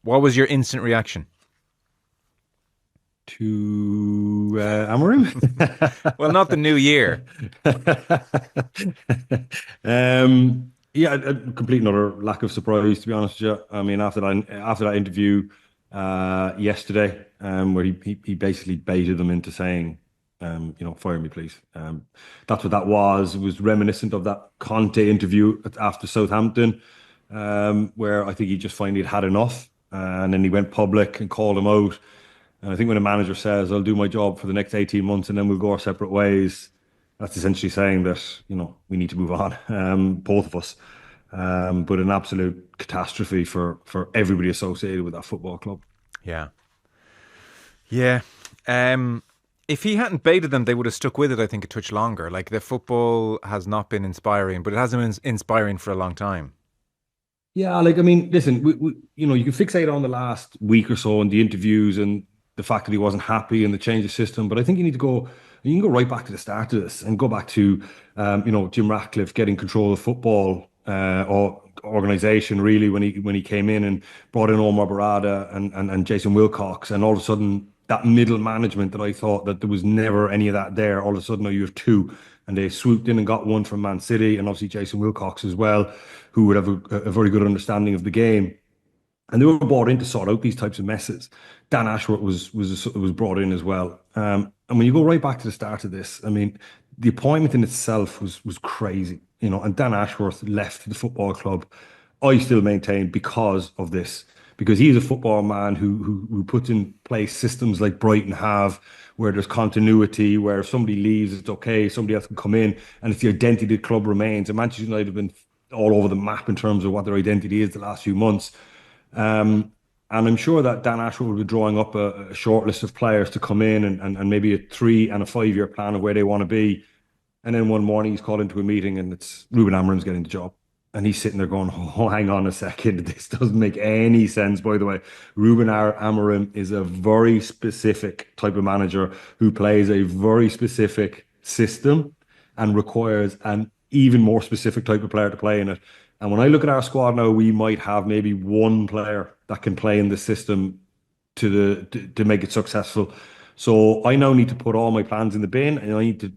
What was your instant reaction? To Amorim. Well, not the new year. Yeah, a complete another lack of surprise, to be honest with you. I mean, after that interview yesterday, where he basically baited them into saying, fire me, please. That's what that was. It was reminiscent of that Conte interview after Southampton, where I think he just finally had enough, and then he went public and called him out. And I think when a manager says, I'll do my job for the next 18 months and then we'll go our separate ways, that's essentially saying that, we need to move on, both of us. But an absolute catastrophe for everybody associated with that football club. Yeah. Yeah. Um, if he hadn't baited them, they would have stuck with it, I think, a touch longer. Like, the football has not been inspiring, but it hasn't been inspiring for a long time. Yeah, like I mean, listen, you can fixate on the last week or so and the interviews and the fact that he wasn't happy and the change of system. But I think you can go right back to the start of this and go back to, Jim Ratcliffe getting control of football or organization really when he came in and brought in Omar Barada and Jason Wilcox, and all of a sudden that middle management that I thought that there was never any of that there. All of a sudden now you have two, and they swooped in and got one from Man City, and obviously Jason Wilcox as well, who would have a very good understanding of the game. And they were brought in to sort out these types of messes. Dan Ashworth was brought in as well. And when you go right back to the start of this, I mean, the appointment in itself was crazy, And Dan Ashworth left the football club. I still maintain because of this, because he's a football man who puts in place systems like Brighton have, where there's continuity, where if somebody leaves, it's okay, somebody else can come in, and it's the identity of the club remains. And Manchester United have been all over the map in terms of what their identity is the last few months. And I'm sure that Dan Ashworth will be drawing up a short list of players to come in and maybe a 3 and a 5 year plan of where they want to be. And then one morning he's called into a meeting and it's Ruben Amorim's getting the job. And he's sitting there going, oh, hang on a second. This doesn't make any sense, by the way. Amorim is a very specific type of manager who plays a very specific system and requires an even more specific type of player to play in it. And when I look at our squad now, we might have maybe one player that can play in the system to make it successful. So I now need to put all my plans in the bin and I need to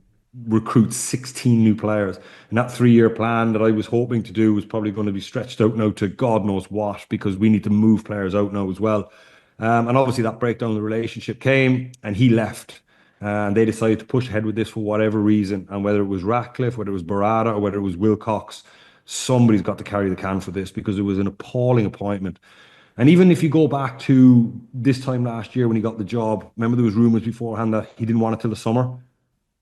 recruit 16 new players. And that 3 year plan that I was hoping to do was probably going to be stretched out now to God knows what, because we need to move players out now as well. And obviously that breakdown of the relationship came and he left. And they decided to push ahead with this for whatever reason. And whether it was Ratcliffe, whether it was Barada, or whether it was Wilcox, somebody's got to carry the can for this because it was an appalling appointment. And even if you go back to this time last year when he got the job, remember there was rumours beforehand that he didn't want it till the summer.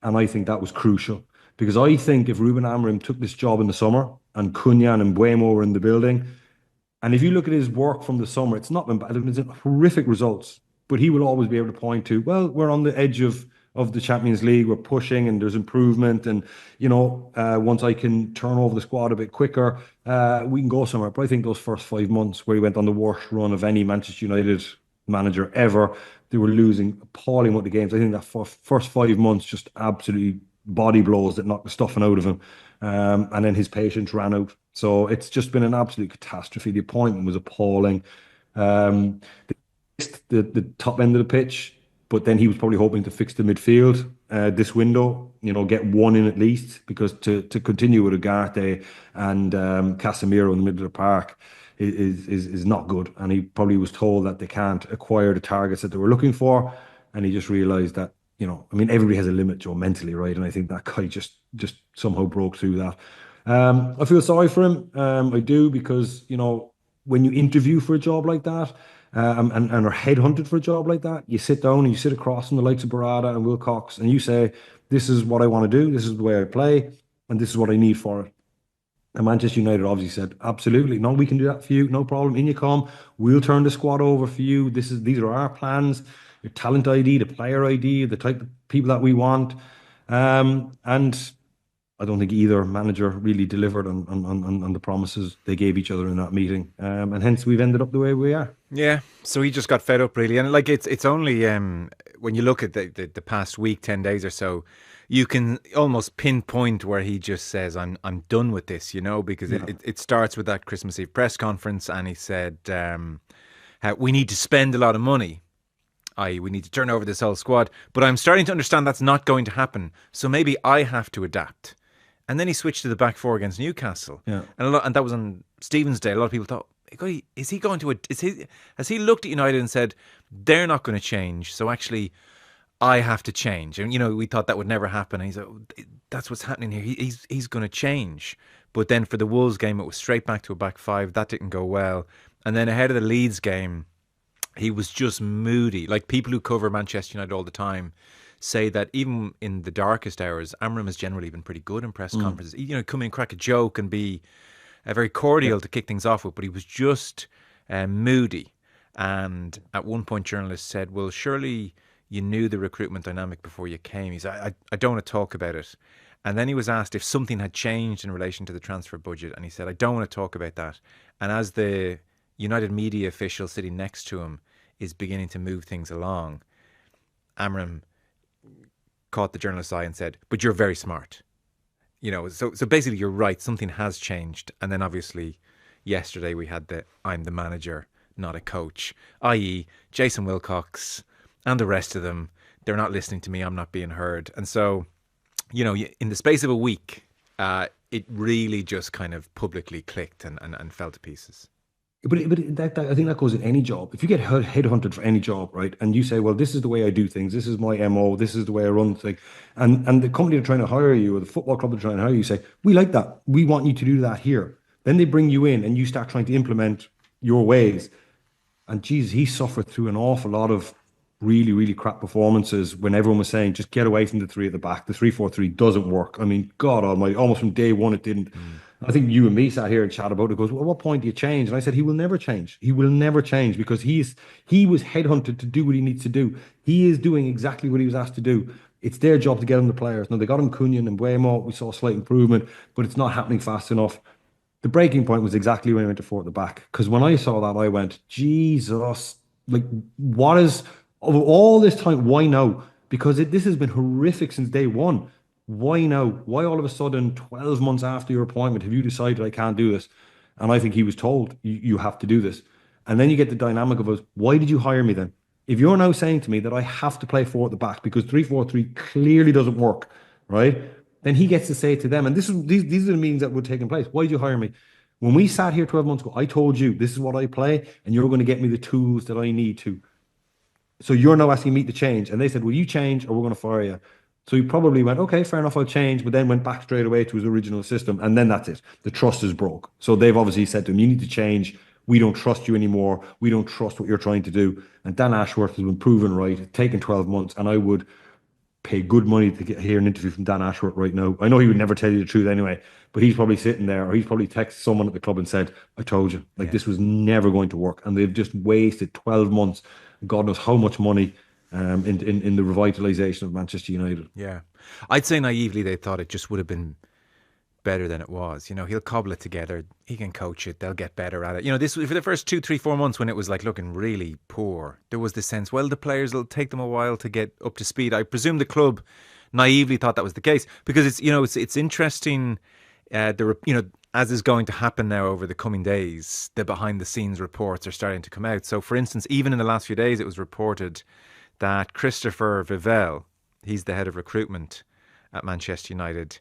And I think that was crucial because I think if Ruben Amorim took this job in the summer and Cunyan and Buemo were in the building, and if you look at his work from the summer, it's not been bad. It's horrific results, but he will always be able to point to, well, we're on the edge of the Champions League. We're pushing, and there's improvement. And once I can turn over the squad a bit quicker, we can go somewhere. But I think those first 5 months, where he went on the worst run of any Manchester United manager ever, they were losing appalling amount of games. I think that first 5 months just absolutely body blows that knocked the stuffing out of him. And then his patience ran out. So it's just been an absolute catastrophe. The appointment was appalling. Um, the top end of the pitch, but then he was probably hoping to fix the midfield this window, get one in at least, because to continue with Ugarte and Casemiro in the middle of the park is not good. And he probably was told that they can't acquire the targets that they were looking for, and he just realised that I mean, everybody has a limit, Joe, mentally, right? And I think that guy just somehow broke through that. I feel sorry for him. I do, because when you interview for a job like that, and are headhunted for a job like that, you sit down and you sit across from the likes of Barada and Wilcox, and you say, "This is what I want to do. This is the way I play, and this is what I need for it." And Manchester United obviously said, "Absolutely, no, we can do that for you, no problem. In you come. We'll turn the squad over for you. These are our plans. Your talent ID, the player ID, the type of people that we want." And I don't think either manager really delivered on the promises they gave each other in that meeting. And hence we've ended up the way we are. Yeah, so he just got fed up really, and like it's only when you look at the past week, 10 days or so, you can almost pinpoint where he just says, I'm done with this," because Yeah. it starts with that Christmas Eve press conference, and he said, We need to spend a lot of money, i.e., we need to turn over this whole squad. But I'm starting to understand that's not going to happen. So maybe I have to adapt. And then he switched to the back four against Newcastle, Yeah. and that was on Stephen's Day. A lot of people thought, is he going to? Has he looked at United and said they're not going to change? So actually, I have to change. And we thought that would never happen. And he's like, that's what's happening here. He's going to change. But then for the Wolves game, it was straight back to a back five. That didn't go well. And then ahead of the Leeds game, he was just moody. Like people who cover Manchester United all the time say that even in the darkest hours, Amorim has generally been pretty good in press conferences. Come in, crack a joke, and be very cordial to kick things off with. But he was just moody. And at one point, journalists said, "Well, surely you knew the recruitment dynamic before you came." He said, "I don't want to talk about it." And then he was asked if something had changed in relation to the transfer budget, and he said, "I don't want to talk about that." And as the United media official sitting next to him is beginning to move things along, Amorim caught the journalist's eye and said, "But you're very smart." So basically you're right, something has changed. And then obviously yesterday we had the "I'm the manager, not a coach," i.e. Jason Wilcox and the rest of them, they're not listening to me, I'm not being heard. And so, in the space of a week, it really just kind of publicly clicked and fell to pieces. But I think that goes in any job. If you get headhunted for any job, right, and you say, "Well, this is the way I do things. This is my MO. This is the way I run things," and the company they're trying to hire you, or the football club they're trying to hire you, say, "We like that. We want you to do that here." Then they bring you in, and you start trying to implement your ways. And Jesus, he suffered through an awful lot of really, really crap performances when everyone was saying, "Just get away from the three at the back. The 3-4-3 doesn't work." I mean, God Almighty, almost from day one it didn't. I think you and me sat here and chat about it. Goes, "Well, what point do you change?" And I said, "He will never change. He will never change because he was headhunted to do what he needs to do. He is doing exactly what he was asked to do. It's their job to get him the players. Now they got him Cunha and Buemo. We saw a slight improvement, but it's not happening fast enough." The breaking point was exactly when I went to four at the back. Because when I saw that, I went, Jesus, like, what is, of all this time, why now? Because this has been horrific since day one. Why now? Why all of a sudden, 12 months after your appointment, have you decided I can't do this? And I think he was told, you have to do this. And then you get the dynamic of us, why did you hire me then? If you're now saying to me that I have to play four at the back because 3-4-3 clearly doesn't work, right? Then he gets to say to them, and these are the meetings that were taking place. Why did you hire me? When we sat here 12 months ago, I told you this is what I play, and you're going to get me the tools that I need to. So you're now asking me to change. And they said, "Will you change or we're going to fire you?" So he probably went, "Okay, fair enough, I'll change," but then went back straight away to his original system. And then that's it. The trust is broke. So they've obviously said to him, "You need to change. We don't trust you anymore. We don't trust what you're trying to do." And Dan Ashworth has been proven right, taken 12 months. And I would pay good money to hear an interview from Dan Ashworth right now. I know he would never tell you the truth anyway, but he's probably sitting there, or he's probably texted someone at the club and said, "I told you, this was never going to work." And they've just wasted 12 months, God knows how much money, in the revitalization of Manchester United. Yeah. I'd say naively they thought it just would have been better than it was. He'll cobble it together. He can coach it. They'll get better at it. This for the first 2, 3, 4 months when it was like looking really poor, there was this sense, well, the players will take them a while to get up to speed. I presume the club naively thought that was the case because it's interesting. As is going to happen now over the coming days, the behind the scenes reports are starting to come out. So, for instance, even in the last few days, it was reported that Christopher Vivell, he's the head of recruitment at Manchester United,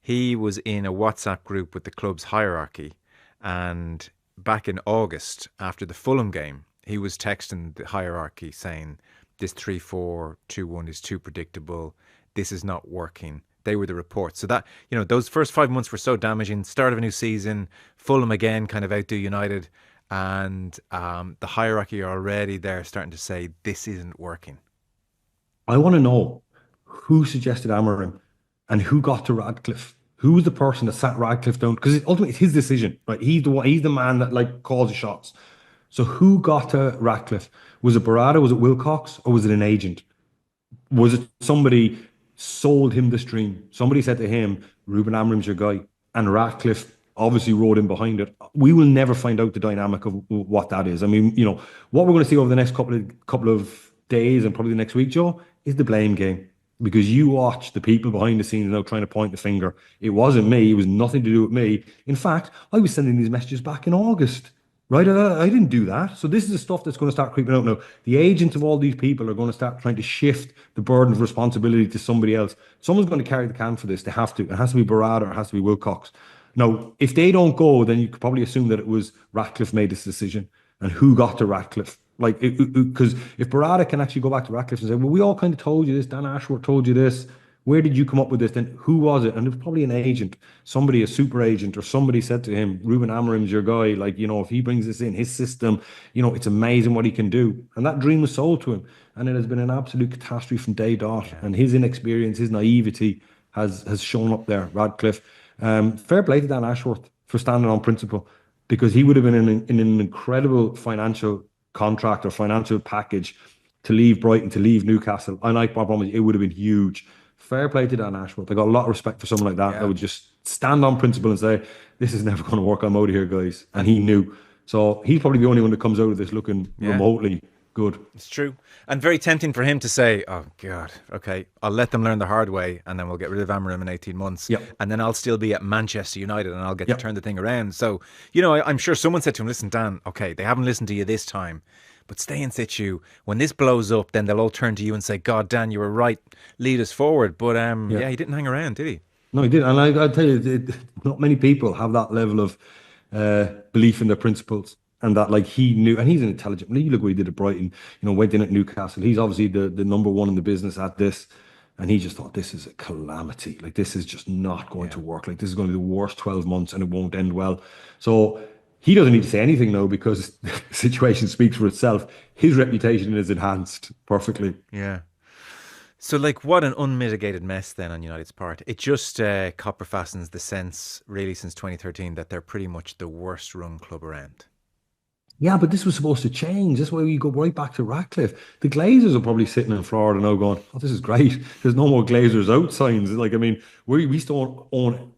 he was in a WhatsApp group with the club's hierarchy, and back in August after the Fulham game, he was texting the hierarchy saying, "This 3-4-2-1 is too predictable. This is not working." They were the reports. So that, those first 5 months were so damaging. Start of a new season, Fulham again kind of outdo United, and the hierarchy are already there starting to say this isn't working. I want to know who suggested Amorim and who got to Radcliffe. Who was the person that sat Radcliffe down? Because ultimately it's his decision, right? He's the one. He's the man that calls the shots. So who got to Radcliffe? Was it Barada? Was it Wilcox? Or was it an agent? Was it somebody sold him this dream? Somebody said to him, "Ruben Amorim's your guy," and Radcliffe obviously rode in behind it. We will never find out the dynamic of what that is. I mean, what we're going to see over the next couple of days and probably the next week, Joe, is the blame game. Because you watch the people behind the scenes now trying to point the finger. It wasn't me. It was nothing to do with me. In fact, I was sending these messages back in August, Right, I didn't do that. So this is the stuff that's going to start creeping out now. The agents of all these people are going to start trying to shift the burden of responsibility to somebody else. Someone's going to carry the can for this. They have to. It has to be Barada or it has to be Wilcox. Now, if they don't go, then you could probably assume that it was Ratcliffe made this decision and who got to Ratcliffe. Like, because if Barada can actually go back to Ratcliffe and say, well, we all kind of told you this, Dan Ashworth told you this, where did you come up with this? Then who was it? And it was probably an agent, somebody, a super agent, or somebody said to him, Ruben Amorim's your guy. Like, if he brings this in his system, it's amazing what he can do. And that dream was sold to him. And it has been an absolute catastrophe from day dot. Yeah. And his inexperience, his naivety has shown up there, Radcliffe. Fair play to Dan Ashworth for standing on principle because he would have been in an incredible financial contract or financial package to leave Brighton, to leave Newcastle. And I promise you, it would have been huge. Fair play to Dan Ashworth. I got a lot of respect for someone like that Yeah. that would just stand on principle and say, this is never going to work. I'm out of here, guys. And he knew. So he's probably the only one that comes out of this looking Yeah. remotely good. It's true. And very tempting for him to say, oh, God, okay, I'll let them learn the hard way and then we'll get rid of Amorim in 18 months. Yep. And then I'll still be at Manchester United and I'll get Yep. to turn the thing around. So, I'm sure someone said to him, listen, Dan, okay, they haven't listened to you this time, but stay in situ. When this blows up, then they'll all turn to you and say, God, Dan, you were right. Lead us forward. But Yeah. he didn't hang around, did he? No, he did. And I'll tell you, not many people have that level of belief in their principles. And that, like, he knew, and he's an intelligent. You look what he did at Brighton, went in at Newcastle. He's obviously the number one in the business at this. And he just thought, this is a calamity. Like, this is just not going to work. Like, this is going to be the worst 12 months and it won't end well. So he doesn't need to say anything now because the situation speaks for itself. His reputation is enhanced perfectly. Yeah. So, like, what an unmitigated mess then on United's part. It just copper fastens the sense, really, since 2013, that they're pretty much the worst run club around. Yeah, but this was supposed to change. That's why we go right back to Ratcliffe. The Glazers are probably sitting in Florida now going, oh, this is great. There's no more Glazers out signs. Like, I mean, we still own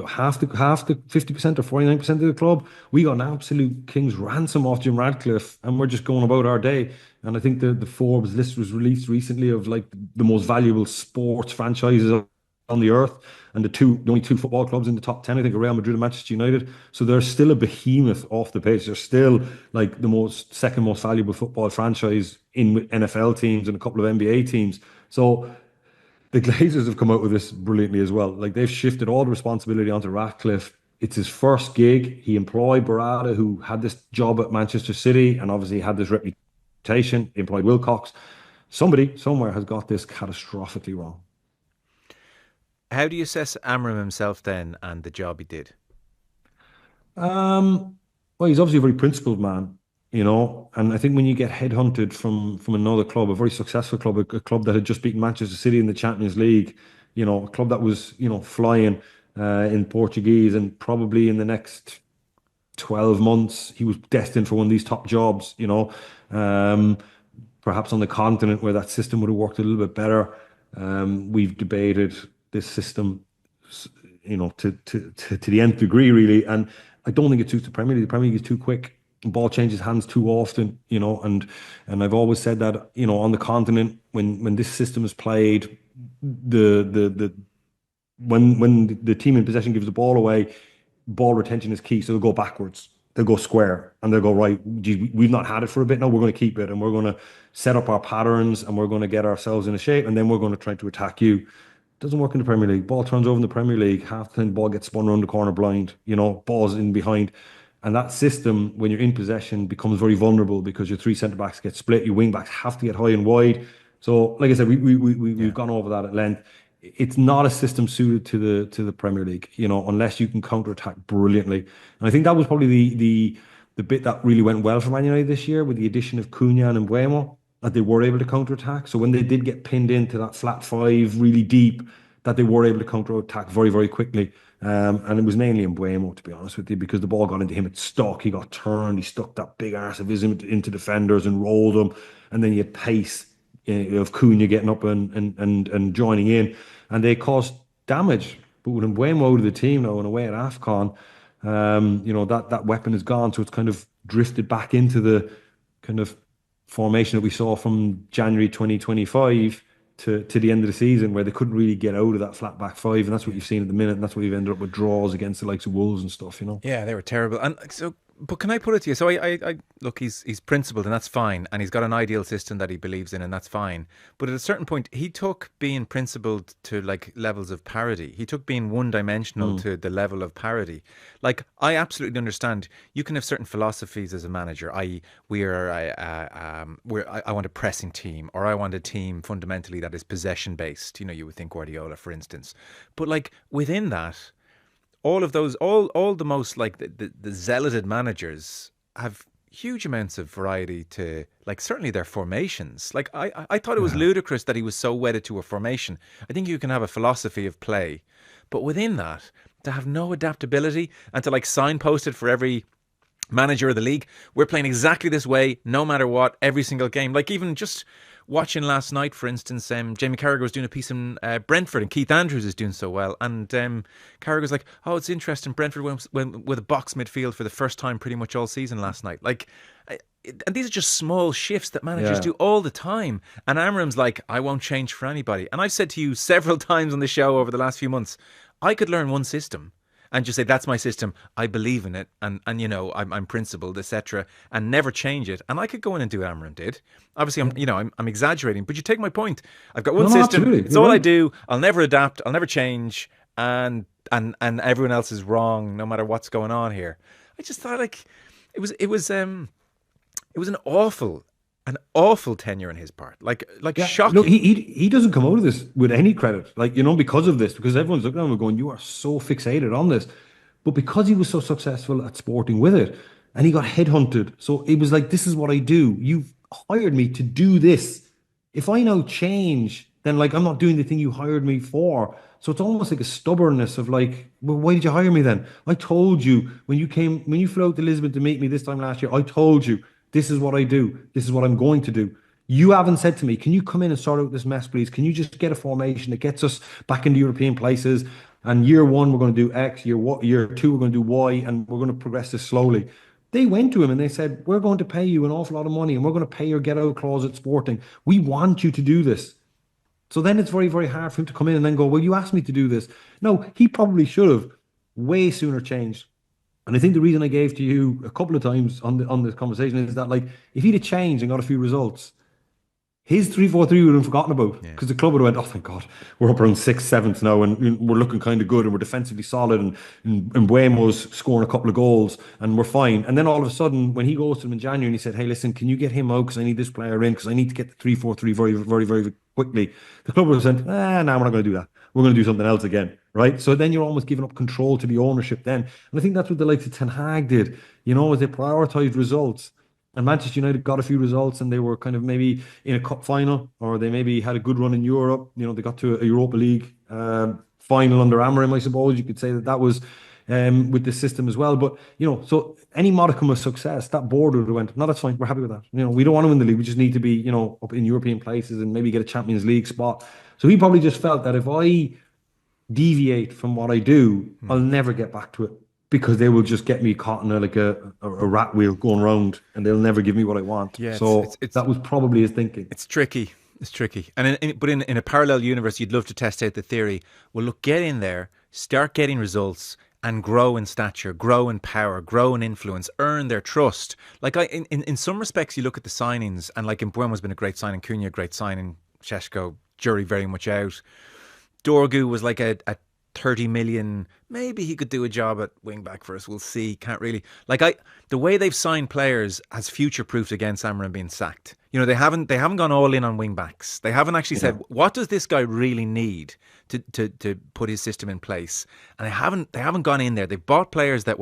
half the 50% or 49% of the club. We got an absolute king's ransom off Jim Radcliffe and we're just going about our day. And I think the Forbes list was released recently of like the most valuable sports franchises on the earth, and the only two football clubs in the top 10, I think, are Real Madrid and Manchester United. So they're still a behemoth off the pitch. They're still like the second most valuable football franchise in NFL teams and a couple of NBA teams. So the Glazers have come out with this brilliantly as well. Like, they've shifted all the responsibility onto Ratcliffe. It's his first gig. He employed Barada, who had this job at Manchester City and obviously had this reputation. He employed Wilcox. Somebody somewhere has got this catastrophically wrong. How do you assess Amorim himself then and the job he did? Well, he's obviously a very principled man, and I think when you get headhunted from another club, a very successful club, a club that had just beaten Manchester City in the Champions League, a club that was, flying in Portuguese, and probably in the next 12 months, he was destined for one of these top jobs, perhaps on the continent where that system would have worked a little bit better. We've debated this system, to the nth degree, really. And I don't think it suits the Premier League. The Premier League is too quick. The ball changes hands too often, and I've always said that, on the continent, when this system is played, when the team in possession gives the ball away, ball retention is key. So they'll go backwards, they'll go square, and they'll go, right, geez, we've not had it for a bit now, we're going to keep it, and we're going to set up our patterns, and we're going to get ourselves in a shape, and then we're going to try to attack you. Doesn't work in the Premier League. Ball turns over in the Premier League. Half the time, the ball gets spun around the corner blind. Balls in behind. And that system, when you're in possession, becomes very vulnerable because your three centre-backs get split. Your wing-backs have to get high and wide. So, like I said, we've gone over that at length. It's not a system suited to the Premier League, unless you can counter-attack brilliantly. And I think that was probably the bit that really went well for Man United this year with the addition of Cunha and Mbeumo, that they were able to counter-attack. So when they did get pinned into that flat five really deep, that they were able to counter-attack very, very quickly. And it was mainly in Mbeumo, to be honest with you, because the ball got into him, it stuck, he got turned, he stuck that big arse of his into defenders and rolled them. And then you had pace of Cunha getting up and joining in. And they caused damage. But with Mbeumo out of the team now and away at AFCON, that weapon is gone. So it's kind of drifted back into the kind of formation that we saw from January 2025 to the end of the season, where they couldn't really get out of that flat back five, and that's what you've seen at the minute, and that's what you've ended up with draws against the likes of Wolves and stuff. Yeah, they were terrible. And so But can I put it to you? So I look, he's principled, and that's fine, and he's got an ideal system that he believes in, and that's fine. But at a certain point, he took being principled to like levels of parody. He took being one-dimensional Mm. to the level of parody. Like I absolutely understand. You can have certain philosophies as a manager, i.e., I want a pressing team, or I want a team fundamentally that is possession based. You know, you would think Guardiola, for instance, but like within that all of those, all the most like the zealoted managers have huge amounts of variety to like certainly their formations. Like I thought it was Yeah. ludicrous that he was so wedded to a formation. I think you can have a philosophy of play, but within that to have no adaptability and to like signpost it for every manager of the league. We're playing exactly this way, no matter what, every single game. Like even just watching last night, for instance, Jamie Carragher was doing a piece in Brentford, and Keith Andrews is doing so well. And Carragher's like, "Oh, it's interesting. Brentford went with a box midfield for the first time pretty much all season last night." Like, and these are just small shifts that managers Yeah. do all the time. And Amorim's like, "I won't change for anybody." And I've said to you several times on the show over the last few months, I could learn one system and just say that's my system. I believe in it, and you know I'm principled, etc., and never change it. And I could go in and do what Amram did. Obviously, Yeah. I'm exaggerating, but you take my point. I've got one No, no, system. absolutely. It's You're all I right. do. I'll never adapt. I'll never change, and everyone else is wrong, no matter what's going on here. I just thought like it was an awful tenure on his part. Like Yeah, look, shocking. he doesn't come out of this with any credit, like because of this, because everyone's looking at him and going, "You are so fixated on this," but because he was so successful at Sporting with it, and he got headhunted, so it was like, "This is what I do. You've hired me to do this. If I now change, then like I'm not doing the thing you hired me for." So it's almost like a stubbornness of like, "Well, why did you hire me then? I told you when you flew out to Lisbon to meet me this time last year. I told you this is what I do. This is what I'm going to do." You haven't said to me, "Can you come in and sort out this mess, please? Can you just get a formation that gets us back into European places? And year one, we're going to do X, year two, we're going to do Y, and we're going to progress this slowly." They went to him and they said, "We're going to pay you an awful lot of money and we're going to pay your get out clause at Sporting. We want you to do this." So then it's very, very hard for him to come in and then go, "Well, you asked me to do this." No, he probably should have way sooner changed. And I think the reason I gave to you a couple of times on this conversation is that like if he'd have changed and got a few results, his 3-4-3 would have been forgotten about Yeah. because the club would have went, "Oh, thank God, we're up around sixth, seventh now, and we're looking kind of good, and we're defensively solid, and Buemo's scoring a couple of goals, and we're fine." And then all of a sudden, when he goes to them in January and he said, "Hey, listen, can you get him out because I need this player in because I need to get the 3-4-3 very, very, very quickly," the club would have said, no, we're not going to do that. We're going to do something else again, right?" So then you're almost giving up control to the ownership then. And I think that's what the likes of Ten Hag did, as they prioritised results. And Manchester United got a few results and they were kind of maybe in a cup final or they maybe had a good run in Europe. They got to a Europa League final under Amorim, I suppose. You could say that was with the system as well. But, so any modicum of success, that board would have went, "No, that's fine. We're happy with that. We don't want to win the league. We just need to be, up in European places and maybe get a Champions League spot." So he probably just felt that if I deviate from what I do, Hmm. I'll never get back to it because they will just get me caught in a rat wheel going round and they'll never give me what I want. Yeah, So that was probably his thinking. it's tricky. It's tricky. And but in a parallel universe, you'd love to test out the theory. Well, look, get in there, start getting results, and grow in stature, grow in power, grow in influence, earn their trust. Like in some respects, you look at the signings, and like Mbuemo's been a great signing, Cunha, great signing, Sheshko, jury very much out. Dorgu was like a 30 million. Maybe he could do a job at wing back for us. We'll see. Can't really. The way they've signed players has future proofed against Amorim being sacked. They haven't gone all in on wing backs. They haven't actually said, what does this guy really need to put his system in place? And they haven't gone in there. They've bought players that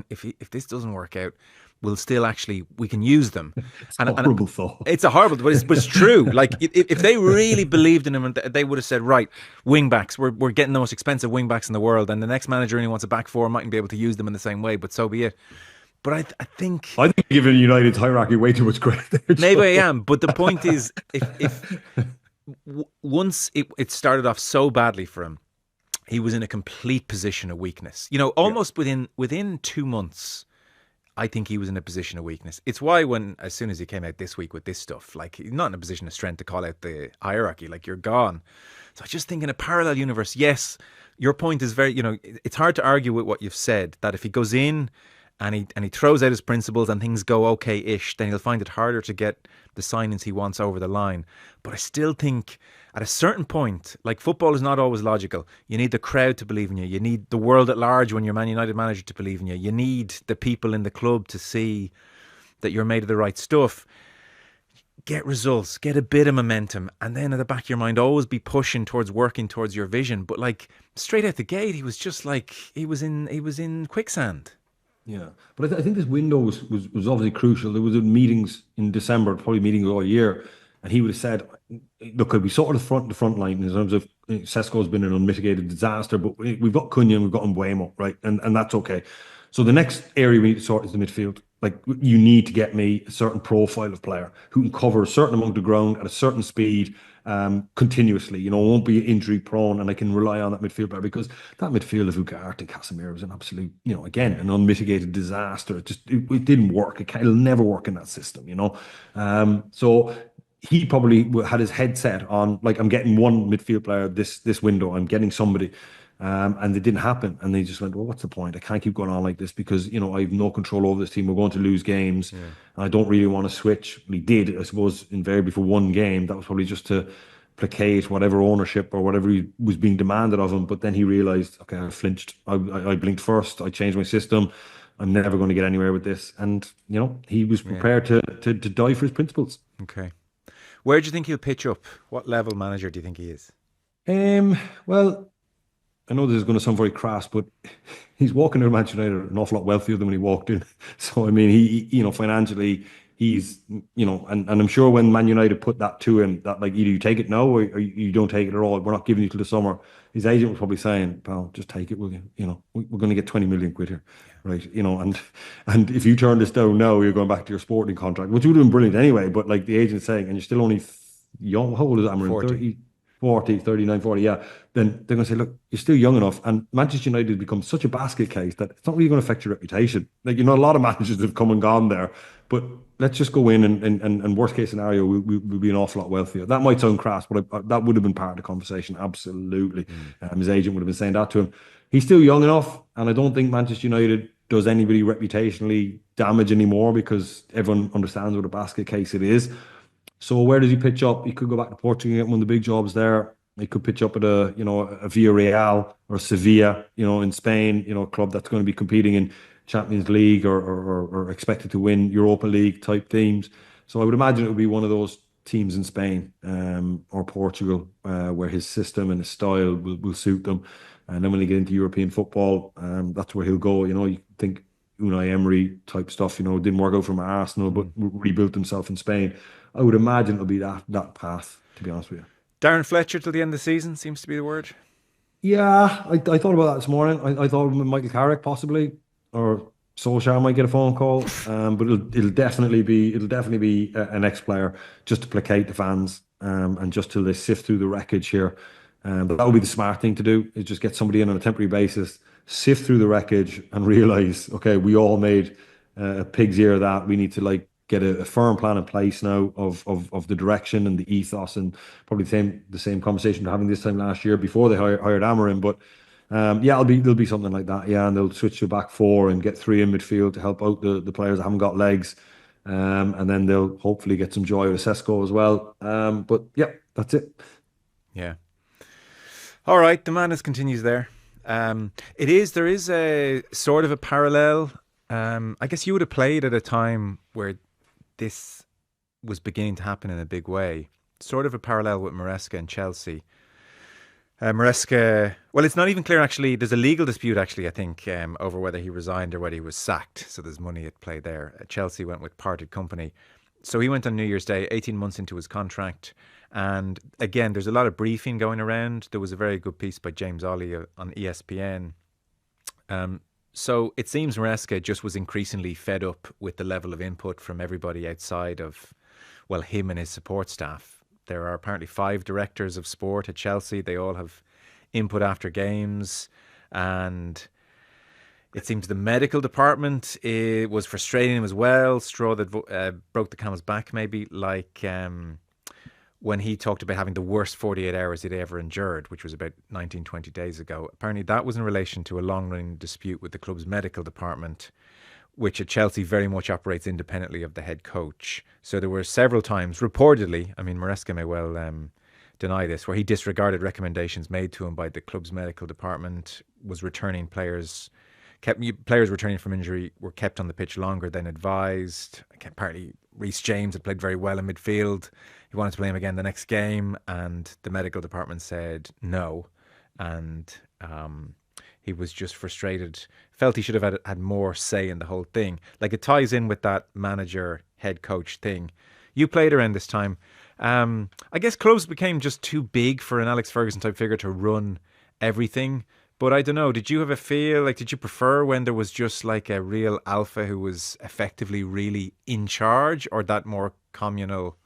if this doesn't work out, we can use them. It's And horrible thought. it's a horrible, but it's true. Like if they really believed in him, they would have said, right, wing backs, we're getting the most expensive wing backs in the world, and the next manager only wants a back four, mightn't be able to use them in the same way, but so be it. But I think I think you're giving United's hierarchy way too much credit there, maybe I Joe. am, but the point is, if once it started off so badly for him, he was in a complete position of weakness. Almost within 2 months. I think he was in a position of weakness. It's why as soon as he came out this week with this stuff, like he's not in a position of strength to call out the hierarchy, like you're gone. So I just think in a parallel universe, yes, your point is very, it's hard to argue with what you've said, that if he goes in and he throws out his principles and things go okay-ish, then he'll find it harder to get the signings he wants over the line. But I still think at a certain point, like, football is not always logical. You need the crowd to believe in you. You need the world at large, when you're Man United manager, to believe in you. You need the people in the club to see that you're made of the right stuff. Get results, get a bit of momentum, and then at the back of your mind, always be pushing towards working towards your vision. But like, straight out the gate, he was just like, he was in quicksand. Yeah, but I think this window was obviously crucial. There was meetings in December, probably meetings all year, and he would have said, "Look, we sort of the front line in terms of Sesko's been an unmitigated disaster, but we've got Cunha and we've got Mbuemo, right, and that's okay. So the next area we need to sort is the midfield. Like, you need to get me a certain profile of player who can cover a certain amount of ground at a certain speed, continuously, won't be injury prone, and I can rely on that midfield player, because that midfield of Ugarte and Casemiro was an absolute, again, an unmitigated disaster. It didn't work. It'll never work in that system. So he probably had his head set on, like, I'm getting one midfield player this window. I'm getting somebody. And it didn't happen. And they just went, well, what's the point? I can't keep going on like this, because, I have no control over this team. We're going to lose games. Yeah. And I don't really want to switch. Well, he did, I suppose, invariably for one game. That was probably just to placate whatever ownership or whatever he was being demanded of him. But then he realised, okay, I flinched. I blinked first. I changed my system. I'm never going to get anywhere with this. And, he was prepared to die for his principles. Okay. Where do you think he'll pitch up? What level manager do you think he is? Well, I know this is going to sound very crass, but he's walking into Manchester United an awful lot wealthier than when he walked in. So, I mean, he financially, he's, and I'm sure when Man United put that to him, that, like, either you take it now or you don't take it at all. We're not giving you till the summer. His agent was probably saying, pal, just take it, will you? We're going to get 20 million quid here, right? And if you turn this down now, you're going back to your Sporting contract, which would have been brilliant anyway. But, like, the agent's saying, and you're still only young, how old is Amorim? 40, 39, 40, yeah. Then they're going to say, look, you're still young enough. And Manchester United has become such a basket case that it's not really going to affect your reputation. Like, a lot of managers have come and gone there. But let's just go in and worst case scenario, we'll be an awful lot wealthier. That might sound crass, but that would have been part of the conversation, absolutely. His agent would have been saying that to him. He's still young enough, and I don't think Manchester United does anybody reputationally damage anymore, because everyone understands what a basket case it is. So where does he pitch up? He could go back to Portugal and get one of the big jobs there. He could pitch up at a Villarreal or Sevilla, in Spain, a club that's going to be competing in Champions League or expected to win Europa League type teams. So I would imagine it would be one of those teams in Spain or Portugal where his system and his style will suit them. And then when they get into European football, that's where he'll go. You think Unai Emery type stuff, didn't work out from Arsenal, but rebuilt himself in Spain. I would imagine it'll be that path, to be honest with you. Darren Fletcher till the end of the season seems to be the word. Yeah, I thought about that this morning. I thought Michael Carrick possibly, or Solskjaer might get a phone call. But it'll definitely be an ex-player, just to placate the fans, and just till they sift through the wreckage here. But that would be the smart thing to do, is just get somebody in on a temporary basis, sift through the wreckage, and realise, okay, we all made a pig's ear of that. We need to, get a firm plan in place now of the direction and the ethos, and probably the same conversation we're having this time last year before they hired Amorim. But there'll be something like that, yeah, and they'll switch to back four and get three in midfield to help out the players that haven't got legs, and then they'll hopefully get some joy with Sesko as well. But yeah, that's it. Yeah. All right, the madness continues there. There is a sort of a parallel. I guess you would have played at a time where this was beginning to happen in a big way. Sort of a parallel with Maresca and Chelsea. Maresca, well, it's not even clear actually. There's a legal dispute actually, I think, over whether he resigned or whether he was sacked. So there's money at play there. Chelsea went with parted company. So he went on New Year's Day, 18 months into his contract. And again, there's a lot of briefing going around. There was a very good piece by James Ollie on ESPN. So it seems Maresca just was increasingly fed up with the level of input from everybody outside of, well, him and his support staff. There are apparently 5 directors of sport at Chelsea. They all have input after games. And it seems the medical department was frustrating him as well. Straw that broke the camel's back, maybe, when he talked about having the worst 48 hours he'd ever endured, which was about 19, 20 days ago. Apparently that was in relation to a long-running dispute with the club's medical department, which at Chelsea very much operates independently of the head coach. So there were several times, reportedly, I mean, Maresca may well deny this, where he disregarded recommendations made to him by the club's medical department, was returning players, kept players returning from injury were kept on the pitch longer than advised. Apparently, Reece James had played very well in midfield. He wanted to play him again the next game, and the medical department said no. And he was just frustrated, felt he should have had more say in the whole thing. Like, it ties in with that manager head coach thing. You played around this time. I guess clubs became just too big for an Alex Ferguson type figure to run everything. But I don't know, did you have a feel, like, did you prefer when there was just like a real alpha who was effectively really in charge, or that more communal,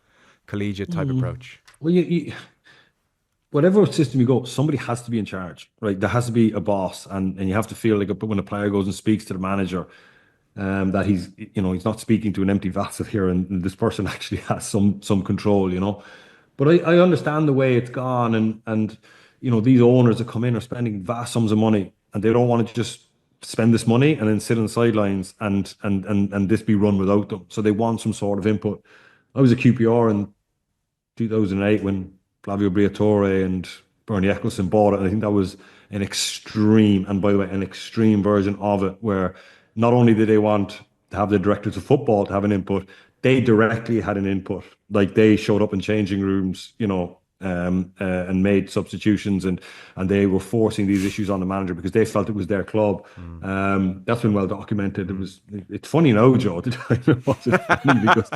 collegiate type approach? Well, whatever system you go, somebody has to be in charge, right? There has to be a boss, and you have to feel like when a player goes and speaks to the manager, that he's not speaking to an empty vessel here, and this person actually has some control. But I understand the way it's gone, and these owners that come in are spending vast sums of money, and they don't want to just spend this money and then sit on the sidelines and this be run without them. So they want some sort of input. I was a QPR in 2008 when Flavio Briatore and Bernie Eccleston bought it, and I think that was an extreme, and by the way, an extreme version of it, where not only did they want to have the directors of football to have an input, they directly had an input. Like, they showed up in changing rooms, and made substitutions, and they were forcing these issues on the manager because they felt it was their club. That's been well documented. It's funny now, Joe, at the time it wasn't funny because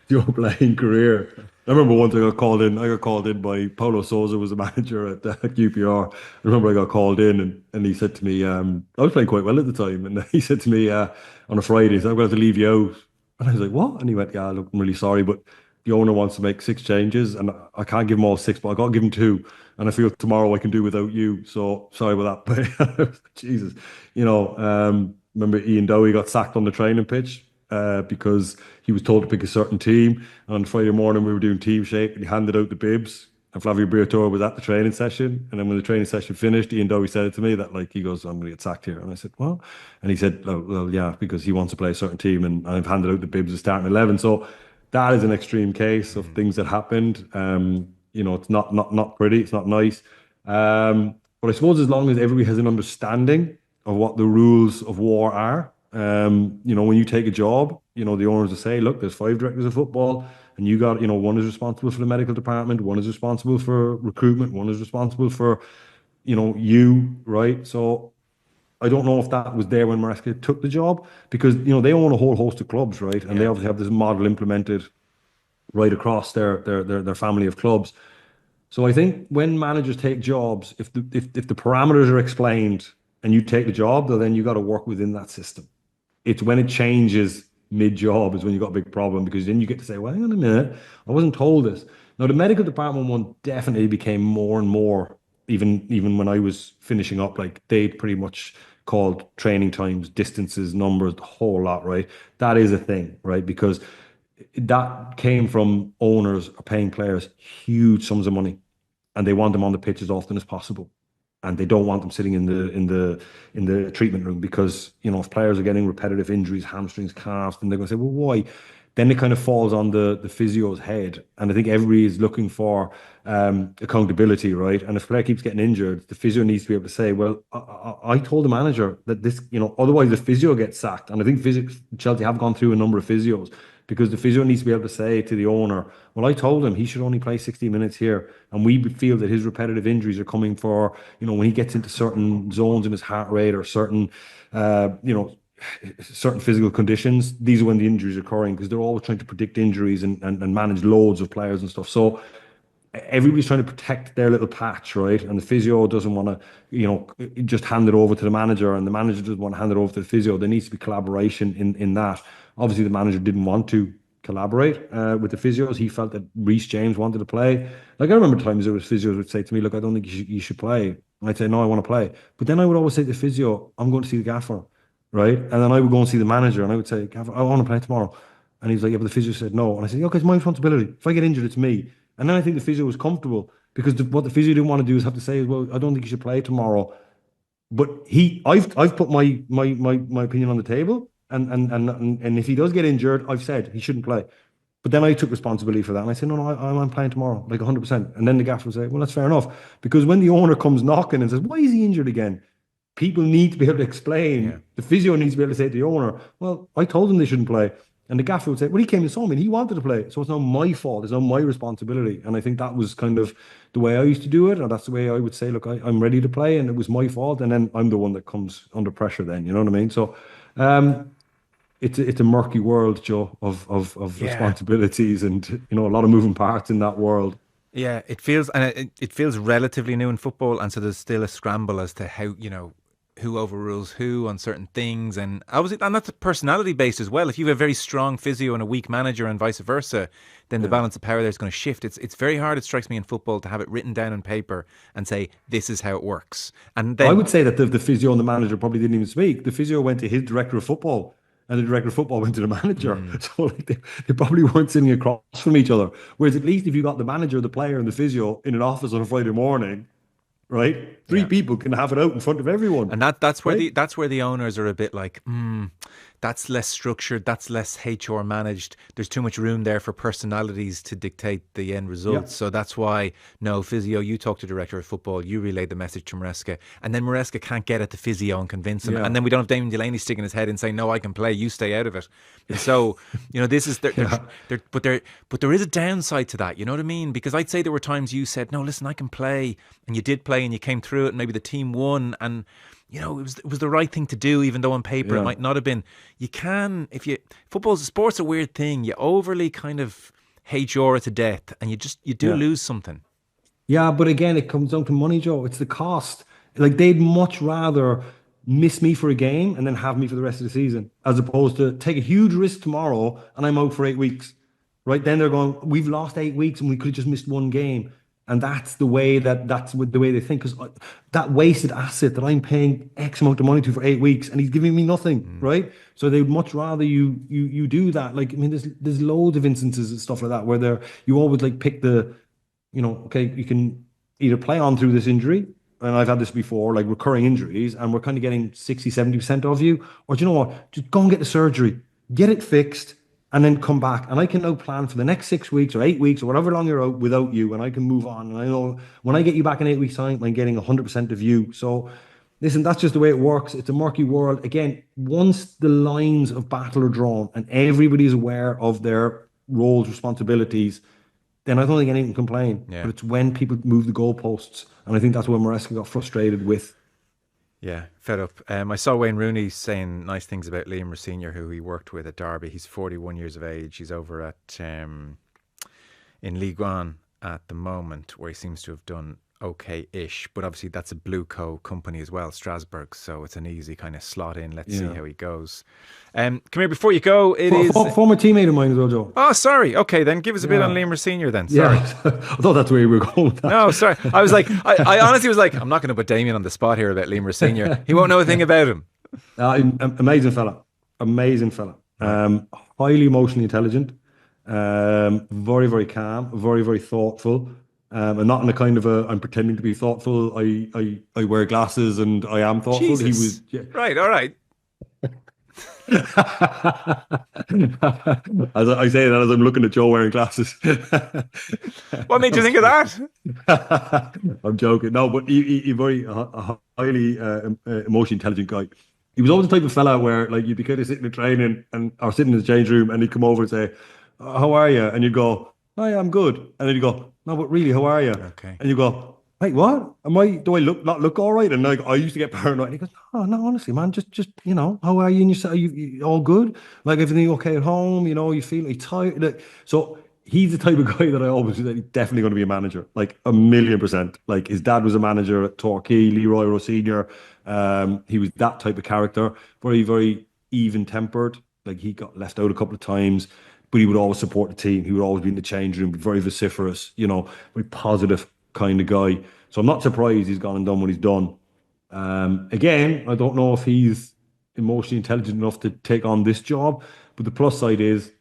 your playing career. I remember once I got called in by Paulo Sousa, was the manager at QPR. I remember I got called in, and he said to me, I was playing quite well at the time, and he said to me on a Friday, he said, "I'm going to have to leave you out." And I was like, "What?" And he went, "Yeah, look, I'm really sorry, but the owner wants to make 6 changes, and I can't give him all 6, but I got to give him 2. And I feel tomorrow I can do without you. So sorry about that." But Jesus, remember Ian Dowie got sacked on the training pitch because he was told to pick a certain team. And on Friday morning we were doing team shape, and he handed out the bibs. And Flavio Briatore was at the training session, and then when the training session finished, Ian Dowie said it to me that, like, he goes, "I'm going to get sacked here." And I said, "Well," and he said, "Oh, well, yeah, because he wants to play a certain team, and I've handed out the bibs of starting 11." So that is an extreme case of things that happened. It's not pretty. It's not nice. But I suppose as long as everybody has an understanding of what the rules of war are, when you take a job, the owners will say, "Look, there's 5 directors of football, and you got, one is responsible for the medical department, one is responsible for recruitment, one is responsible for, you, right?" So I don't know if that was there when Maresca took the job, because they own a whole host of clubs, right? And they obviously have this model implemented right across their family of clubs. So I think when managers take jobs, if the parameters are explained and you take the job, then you got to work within that system. It's when it changes mid-job is when you got a big problem, because then you get to say, "Well, hang on a minute, I wasn't told this." Now, the medical department one definitely became more and more, even when I was finishing up, like, they pretty much called training times, distances, numbers, the whole lot, right? That is a thing, right? Because that came from owners are paying players huge sums of money, and they want them on the pitch as often as possible, and they don't want them sitting in the treatment room, because if players are getting repetitive injuries, hamstrings, calves, then they're going to say, "Well, why?" Then it kind of falls on the physio's head. And I think everybody is looking for accountability, right? And if a player keeps getting injured, the physio needs to be able to say, "Well, I told the manager that this, otherwise the physio gets sacked." And I think Chelsea have gone through a number of physios, because the physio needs to be able to say to the owner, "Well, I told him he should only play 60 minutes here. And we feel that his repetitive injuries are coming for, when he gets into certain zones in his heart rate, or certain physical conditions, these are when the injuries are occurring," because they're always trying to predict injuries and manage loads of players and stuff. So everybody's trying to protect their little patch, right? And the physio doesn't want to, just hand it over to the manager, and the manager doesn't want to hand it over to the physio. There needs to be collaboration in that. Obviously, the manager didn't want to collaborate with the physios. He felt that Reece James wanted to play. Like, I remember times there was physios would say to me, "Look, I don't think you should play." And I'd say, "No, I want to play." But then I would always say to the physio, "I'm going to see the gaffer." Right? And then I would go and see the manager, and I would say, "Gaffer, I want to play tomorrow." And he's like, "Yeah, but the physio said no." And I said, "Okay, it's my responsibility. If I get injured, it's me." And then I think the physio was comfortable, because what the physio didn't want to do is have to say, "Well, I don't think you should play tomorrow." But I've put my opinion on the table, And if he does get injured, I've said he shouldn't play. But then I took responsibility for that. And I said, no, I'm playing tomorrow, like 100%. And then the gaffer would say, well, that's fair enough. Because when the owner comes knocking and says, why is he injured again? People need to be able to Yeah. explain. The physio needs to be able to say to the owner, well, I told him they shouldn't play. And the gaffer would say, well, he came and saw me and he wanted to play. So it's not my fault. It's not my responsibility. And I think that was kind of the way I used to do it. Or that's the way I would say, look, I'm ready to play and it was my fault. And then I'm the one that comes under pressure then, you know what I mean? So it's a murky world, Joe, of Yeah. responsibilities and, a lot of moving parts in that world. Yeah, it feels and it feels relatively new in football, and so there's still a scramble as to how who overrules who on certain things, and obviously, and that's personality based as well. If you have a very strong physio and a weak manager, and vice versa, then the Yeah. balance of power there is going to shift. It's very hard. It strikes me in football to have it written down on paper and say this is how it works, and I then would say that the physio and the manager probably didn't even speak. The physio went to his director of football, and the director of football went to the manager. mm, So like they probably weren't sitting across from each other. Whereas at least if you got the manager, the player, and the physio in an office on a Friday morning, right? Three yeah. people can have it out in front of everyone, And that's where right? the owners are a bit like, that's less structured, that's less HR managed. There's too much room there for personalities to dictate the end Yeah. results. So that's why, no, physio, you talk to director of football, you relay the message to Maresca, and then Maresca can't get at the physio and convince him. Yeah. And then we don't have Damien Delaney sticking his head and saying, no, I can play, you stay out of it. And so, this is Yeah. but there is a downside to that. You know what I mean? Because I'd say there were times you said, no, listen, I can play, and you did play, and you came through it, and maybe the team won, and it was the right thing to do, even though on paper it Yeah. might not have been. You can, if you sport's a weird thing. You overly kind of HR it to death, and you do Yeah. lose something. Yeah, but again, it comes down to money, Joe. It's the cost. Like they'd much rather miss me for a game and then have me for the rest of the season, as opposed to take a huge risk tomorrow and I'm out for 8 weeks. Right then they're going, we've lost 8 weeks and we could have just missed one game. And that's the way the way they think. Because that wasted asset that I'm paying X amount of money to for 8 weeks and he's giving me nothing, Mm. right? So they would much rather you do that. Like, I mean, there's loads of instances and stuff like that where you always like pick okay, you can either play on through this injury, and I've had this before, like recurring injuries, and we're kind of getting 60, 70% of you, or do you know what? Just go and get the surgery, get it fixed, and then come back. And I can now plan for the next 6 weeks or 8 weeks or whatever long you're out without you, and I can move on. And I know when I get you back in 8 weeks' time, I'm getting 100% of you. So listen, that's just the way it works. It's a murky world. Again, once the lines of battle are drawn and everybody's aware of their roles, responsibilities, then I don't think anyone can complain. Yeah. But it's when people move the goalposts. And I think that's where Maresca got frustrated with. Yeah, fed up. I saw Wayne Rooney saying nice things about Liam Rosenior, who he worked with at Derby. He's 41 years of age. He's over at in League One at the moment, where he seems to have done okay-ish. But obviously, that's a Blue Co company as well, Strasbourg. So it's an easy kind of slot in. Let's see Yeah. how he goes. Come here before you go. It is. Former teammate of mine as well, Joe. Oh, sorry. Okay, then give us a bit on Yeah. Liam Rosenior then. Yeah. Sorry. I thought that's where you were going with that. No, sorry. I was like, I honestly was like, I'm not going to put Damien on the spot here about Liam Rosenior. He won't know a thing about him. Amazing fella. Amazing fella. Right. Highly emotionally intelligent. Very, very calm. Very, very thoughtful. And not in a kind of I'm pretending to be thoughtful. I wear glasses and I am thoughtful. He Jesus. was, yeah. Right, all right. As I say that as I'm looking at Joe wearing glasses. What made you think of that? I'm joking. No, but he very highly emotionally intelligent guy. He was always the type of fella where like you'd be kind of sitting in training and or sitting in the change room and he'd come over and say, "How are you?" And you'd go, "Hi, I'm good." And then you go, "No, but really, how are you?" Okay. And you go, "Wait, what? Do I not look all right?" And like I used to get paranoid. And he goes, "Oh no, honestly, man, just how are you? And you all good? Like everything okay at home? You feel like tired." So he's the type of guy that I always that he's definitely going to be a manager, like 1,000,000%. Like his dad was a manager at Torquay, Leroy Rosenior. He was that type of character, very, very even tempered. Like he got left out a couple of times, but he would always support the team. He would always be in the change room, very vociferous, very positive kind of guy. So I'm not surprised he's gone and done what he's done. Again, I don't know if he's emotionally intelligent enough to take on this job, but the plus side is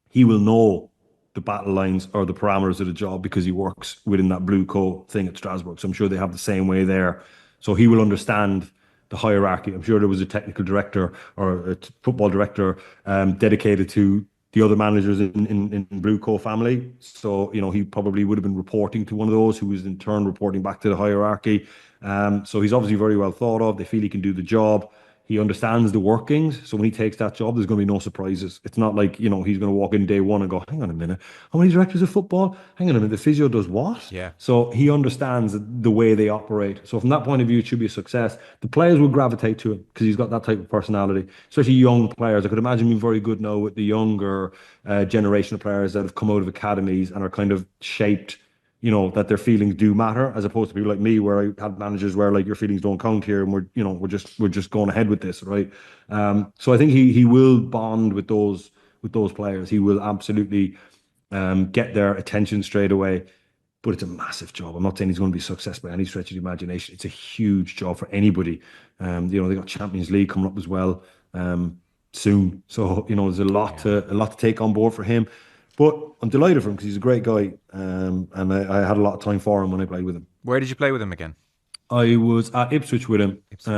he will know the battle lines or the parameters of the job because he works within that Blue Co thing at Strasbourg. So I'm sure they have the same way there. So he will understand the hierarchy. I'm sure there was a technical director or a football director dedicated to the other managers in Blue Co family. So, he probably would have been reporting to one of those who was in turn reporting back to the hierarchy. So he's obviously very well thought of. They feel he can do the job. He understands the workings. So when he takes that job, there's going to be no surprises. It's not like, he's going to walk in day one and go, hang on a minute, how many directors of football? Hang on a minute, the physio does what? Yeah. So he understands the way they operate. So from that point of view, it should be a success. The players will gravitate to him because he's got that type of personality, especially young players. I could imagine him very good now with the younger generation of players that have come out of academies and are kind of shaped, that their feelings do matter, as opposed to people like me, where I had managers where like your feelings don't count here, and we're just going ahead with this, right? So I think he will bond with those players. He will absolutely get their attention straight away. But it's a massive job. I'm not saying he's going to be a success by any stretch of the imagination. It's a huge job for anybody. They got Champions League coming up as well soon. So there's a lot to take on board for him. But I'm delighted for him because he's a great guy, and I had a lot of time for him when I played with him. Where did you play with him again? I was at Ipswich with him Ipswich.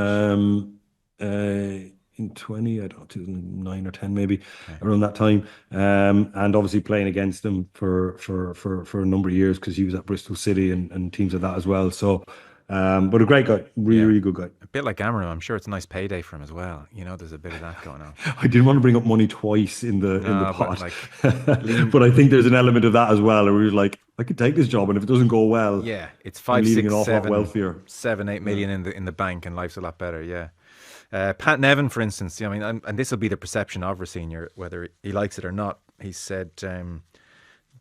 in 20, I don't know, 2009 or 10 maybe, Okay. around that time. And obviously playing against him for a number of years because he was at Bristol City and teams like that as well. So, but a great guy, really, Yeah. really good guy. A bit like Amorim. I'm sure it's a nice payday for him as well. There's a bit of that going on. I didn't want to bring up money twice in the No, but pot, like, but I think there's an element of that as well. Where we're like, I could take this job, and if it doesn't go well, yeah, it's I'm five, leaving six, an awful lot seven, wealthier. 7, 8 million in the bank, and life's a lot better. Yeah. Pat Nevin, for instance, and this will be the perception of Rosenior, whether he likes it or not. He said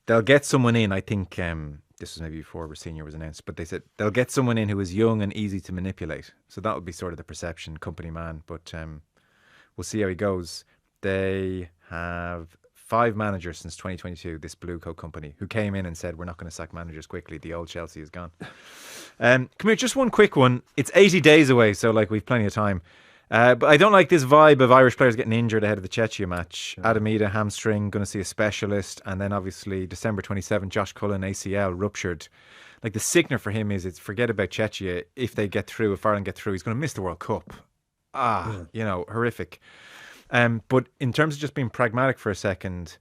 they'll get someone in. I think this was maybe before Rosenior was announced, but they said they'll get someone in who is young and easy to manipulate. So that would be sort of the perception, company man. But we'll see how he goes. They have 5 managers since 2022, this Blue Co company, who came in and said, we're not going to sack managers quickly. The old Chelsea is gone. Come here, just one quick one. It's 80 days away, so like we've plenty of time. But I don't like this vibe of Irish players getting injured ahead of the Czechia match. Adamida, hamstring, going to see a specialist. And then obviously December 27th, Josh Cullen, ACL, ruptured. Like the sickener for him is, it's forget about Czechia. If they get through, if Ireland get through, he's going to miss the World Cup. Horrific. But in terms of just being pragmatic for a second,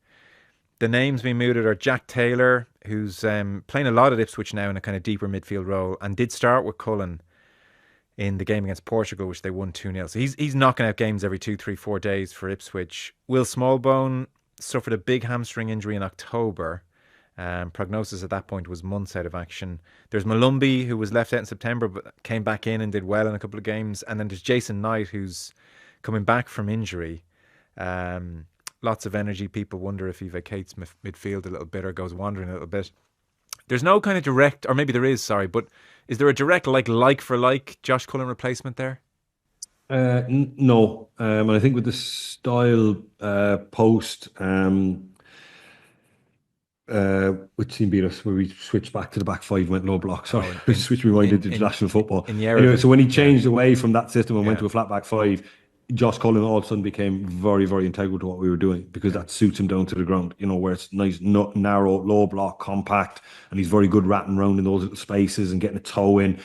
the names being mooted are Jack Taylor, who's playing a lot at Ipswich now in a kind of deeper midfield role, and did start with Cullen in the game against Portugal, which they won 2-0. So he's knocking out games every 2, 3, 4 days for Ipswich. Will Smallbone suffered a big hamstring injury in October. Prognosis at that point was months out of action. There's Malumbi, who was left out in September, but came back in and did well in a couple of games. And then there's Jason Knight, who's coming back from injury. Lots of energy. People wonder if he vacates midfield a little bit or goes wandering a little bit. There's no kind of direct, or maybe there is, sorry, but is there a direct like for like Josh Cullen replacement there? No, and I think with the style post, which team beat us, where we switched back to the back five, went low block. Sorry, we switched my mind into international football. Anyway, so when he changed away from that system and went to a flat back five, Josh Cullen all of a sudden became very, very integral to what we were doing because that suits him down to the ground, where it's nice, narrow, low block, compact, and he's very good ratting around in those little spaces and getting a toe in.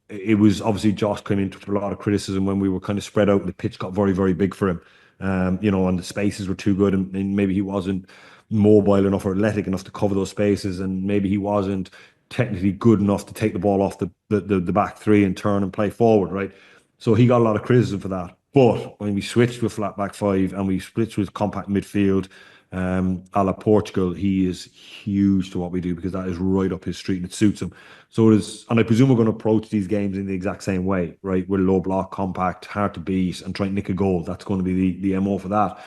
It was obviously Josh came into a lot of criticism when we were kind of spread out and the pitch got very, very big for him. And the spaces were too good and maybe he wasn't mobile enough or athletic enough to cover those spaces, and maybe he wasn't technically good enough to take the ball off the back three and turn and play forward, right? So he got a lot of criticism for that. But when we switched to a flat back five and we switched with compact midfield, a la Portugal, he is huge to what we do because that is right up his street and it suits him. So it is, and I presume we're going to approach these games in the exact same way, right? We're low block, compact, hard to beat, and try and nick a goal. That's going to be the MO for that.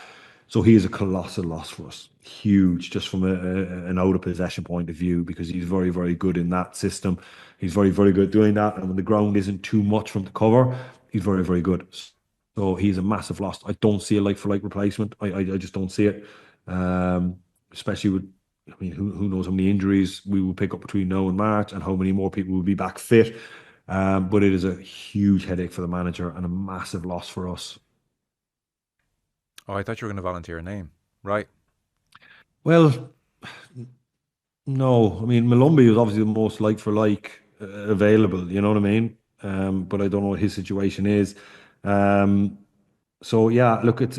So he is a colossal loss for us. Huge, just from an out of possession point of view, because he's very, very good in that system. He's very, very good at doing that. And when the ground isn't too much from the cover, he's very, very good. So he's a massive loss. I don't see a like-for-like replacement. I just don't see it. Especially with, who knows how many injuries we will pick up between now and March and how many more people will be back fit. But it is a huge headache for the manager and a massive loss for us. Oh, I thought you were going to volunteer a name. Right. Well, no. Malumbi was obviously the most like-for-like available, you know what I mean? but I don't know what his situation is. Um, so yeah, look, it's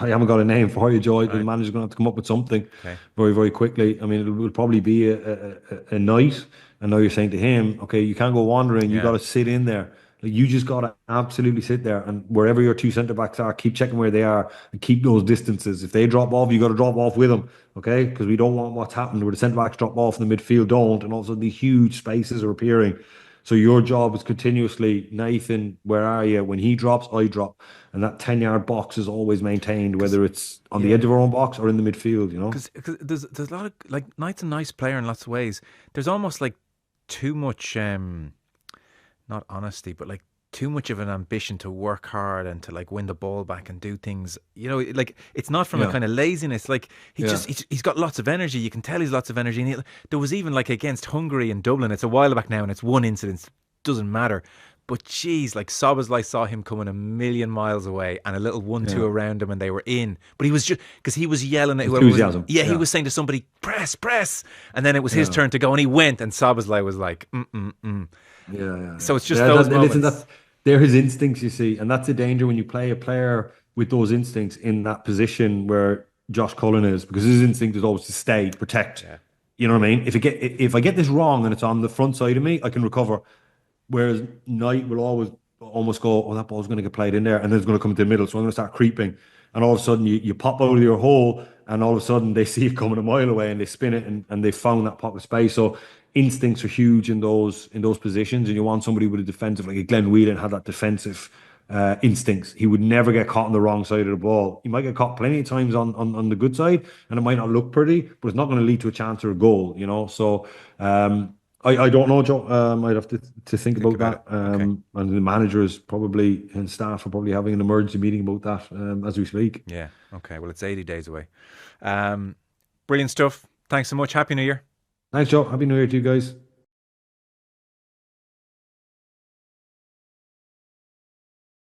I haven't got a name for you, Joy. The Right. manager's going to have to come up with something Okay. very, very quickly. I mean, it will probably be a night. And now you're saying to him, okay, you can't go wandering. You got Yeah. to sit in there. Like, you just got to absolutely sit there, and wherever your two centre backs are, keep checking where they are and keep those distances. If they drop off, you got to drop off with them, okay? Because we don't want what's happened where the centre backs drop off and the midfield don't, and all of a sudden these huge spaces are appearing. So your job is continuously, Nathan, where are you? When he drops, I drop. And that 10-yard box is always maintained, Because whether it's on the edge yeah, of our own box or in the midfield, you know? because there's a lot of like Knight's a nice player in lots of ways. There's almost like too much not honesty, but like too much of an ambition to work hard and to like win the ball back and do things. You know, like it's not from a Yeah. kind of laziness. Like Yeah. he's got lots of energy. You can tell he's lots of energy. And there was even like against Hungary in Dublin. It's a while back now, and it's one incident. Doesn't matter. But geez, like Soboslai saw him coming a million miles away, and a little 1-2 Yeah. around him, and they were in. But he was just because he was yelling at whoever was. Enthusiasm. Yeah, he Yeah. was saying to somebody, "Press, press," and then it was his Yeah. turn to go, and he went, and Soboslai was like, "Mm mm mm." Yeah, yeah, So yeah. it's just Yeah, those listen, moments. they're his instincts, you see, and that's a danger when you play a player with those instincts in that position where Josh Cullen is, because his instinct is always to stay, protect. Yeah, You know what I mean? If I get this wrong and it's on the front side of me, I can recover. Whereas Knight will always almost go, oh, that ball's going to get played in there, and then it's going to come to the middle, so I'm going to start creeping, and all of a sudden you pop out of your hole, and all of a sudden they see it coming a mile away, and they spin it, and they found that pocket of space. So instincts are huge in those positions, and you want somebody with a defensive, like a Glenn Whelan had that defensive instincts. He would never get caught on the wrong side of the ball. He might get caught plenty of times on the good side, and it might not look pretty, but it's not going to lead to a chance or a goal, you know. So I don't know, Joe. I'd have to think think about about it. that. Okay. And the managers probably and staff are probably having an emergency meeting about that as we speak. Yeah. Okay. Well, it's 80 days away. Um, Brilliant stuff. Thanks so much. Happy New Year. Thanks, Joe. Happy New Year to you guys.